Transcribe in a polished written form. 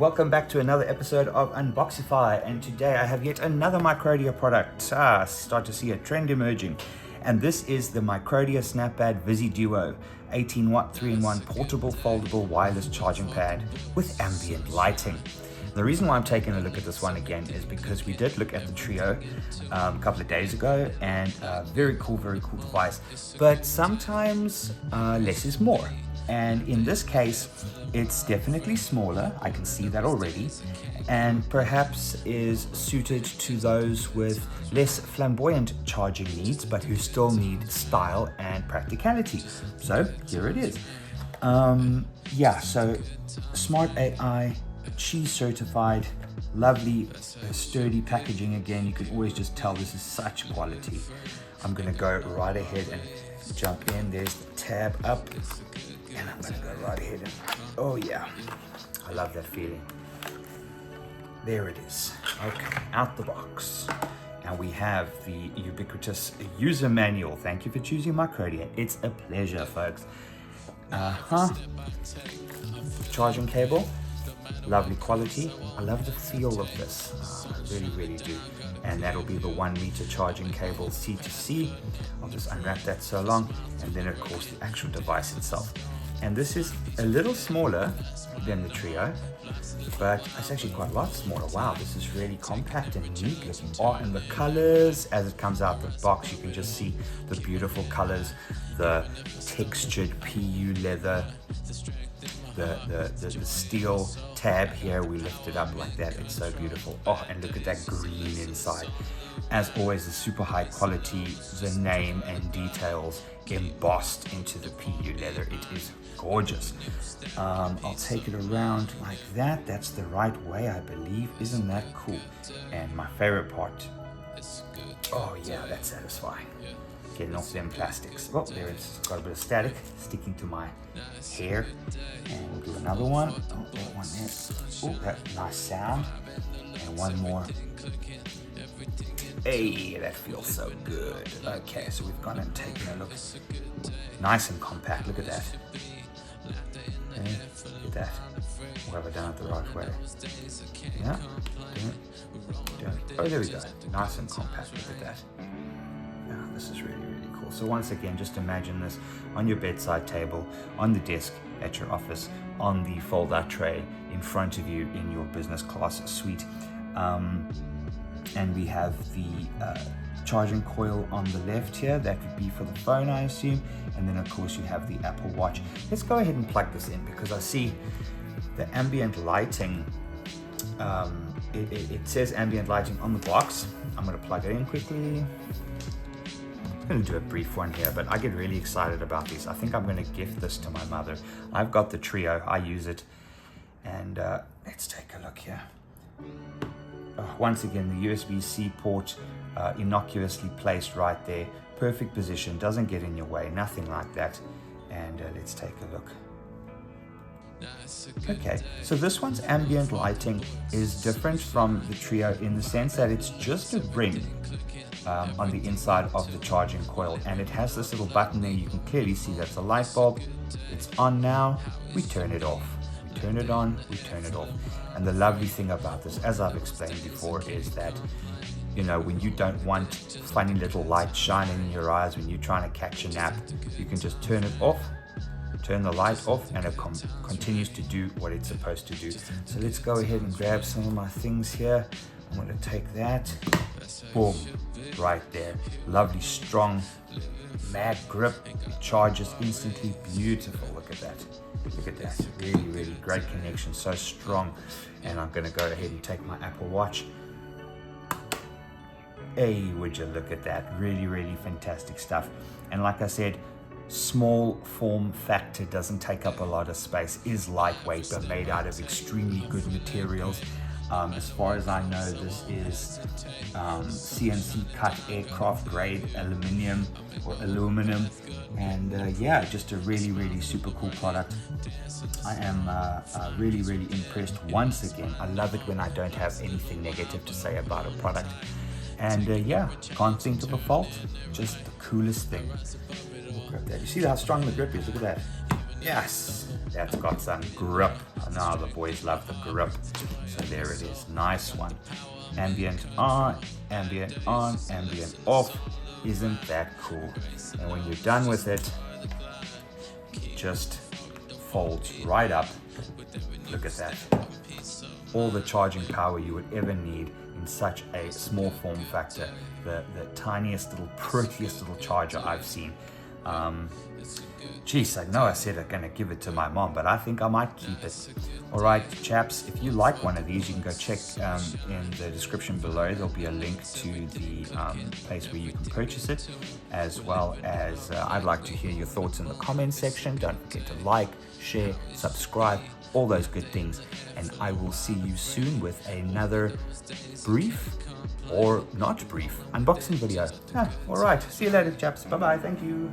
welcome back to another episode of Unboxify, and today I have yet another MICRODIA product. Start to see a trend emerging, and this is the MICRODIA SNAPPad Visi-DUO 18-watt 3-in-1 portable foldable wireless charging pad with ambient lighting. The reason why I'm taking a look at this one again is because we did look at the Trio a couple of days ago, and very cool device, but sometimes less is more. And in this case, it's definitely smaller, I can see that already, and perhaps is suited to those with less flamboyant charging needs, but who still need style and practicality. So here it is. So Smart AI, cheese certified, lovely sturdy packaging. Again, you can always just tell this is such quality. I'm gonna go right ahead and jump in. There's the tab up, and I'm gonna go right ahead and, oh yeah, I love that feeling. There it is. Okay, out the box. Now we have the ubiquitous user manual. Thank you for choosing MICRODIA. It's a pleasure, folks. Charging cable, lovely quality. I love the feel of this. I really do. And that'll be the 1 meter charging cable C to C. I'll just unwrap that so long, and then of course the actual device itself. And this is a little smaller than the Trio, but it's actually quite a lot smaller. Wow, this is really compact and neat looking. Oh, and the colors, as it comes out the box, you can just see the beautiful colors, the textured PU leather, the steel tab here, we lift it up like that. It's so beautiful. Oh, and look at that green inside. As always, the super high quality, the name and details embossed into the PU leather. It is gorgeous. I'll take it around like that. That's the right way, I believe. Isn't that cool? And my favorite part, oh yeah, that's satisfying. Getting off them plastics. Oh, there it's got a bit of static sticking to my hair. And we'll do another one. Oh, that one there. Oh, that nice sound. And one more. Hey, that feels so good. Okay, so we've gone and taken a look. Nice and compact. Look at that. Okay, look at that. Or have I done it the right way? Yeah. Oh, there we go. Nice and compact. Look at that. Yeah, this is really cool. So once again, just imagine this on your bedside table, on the desk at your office, on the fold-out tray in front of you in your business class suite. And we have the charging coil on the left here. That would be for the phone, I assume. And then of course you have the Apple Watch. Let's go ahead and plug this in, because I see the ambient lighting. It says ambient lighting on the box. I'm going to plug it in quickly. I'm going to do a brief one here, but I get really excited about these. I think I'm going to gift this to my mother. I've got the Trio, I use it. And let's take a look here. Once again, the USB-C port innocuously placed right there. Perfect position, doesn't get in your way, nothing like that. And let's take a look. Okay, so this one's ambient lighting is different from the Trio in the sense that it's just a ring on the inside of the charging coil, and it has this little button there. You can clearly see that's a light bulb. It's on now, we turn it off. We turn it on, we turn it off. And the lovely thing about this, as I've explained before, is that, you know, when you don't want funny little light shining in your eyes when you're trying to catch a nap, you can just turn it off, turn the light off, and it continues to do what it's supposed to do. So let's go ahead and grab some of my things here. I'm going to take that, boom, right there. Lovely, strong, mag grip. It charges instantly, beautiful. Look at that. Look at that. Really great connection, so strong. And I'm going to go ahead and take my Apple Watch. Hey, would you look at that. Really fantastic stuff. And like I said, small form factor, doesn't take up a lot of space, is lightweight but made out of extremely good materials. As far as I know, this is CNC cut aircraft grade aluminum, and yeah, just a really super cool product. I am really impressed once again. I love it when I don't have anything negative to say about a product. And yeah, can't think of a fault, just the coolest thing. Grab that. You see how strong the grip is? Look at that. Yes, that's got some grip. Now the boys love the grip. So there it is, nice one. Ambient on, ambient on, ambient off. Isn't that cool? And when you're done with it, it just folds right up. Look at that. All the charging power you would ever need in such a small form factor. The tiniest little, prettiest little charger I've seen. Geez, I know I said I'm gonna give it to my mom, but I think I might keep it. All right, chaps, if you like one of these, you can go check in the description below. There'll be a link to the place where you can purchase it, as well as I'd like to hear your thoughts in the comment section. Don't forget to like, share, subscribe, all those good things. And I will see you soon with another brief or not brief unboxing video. All right, see you later, chaps. Bye-bye. Thank you.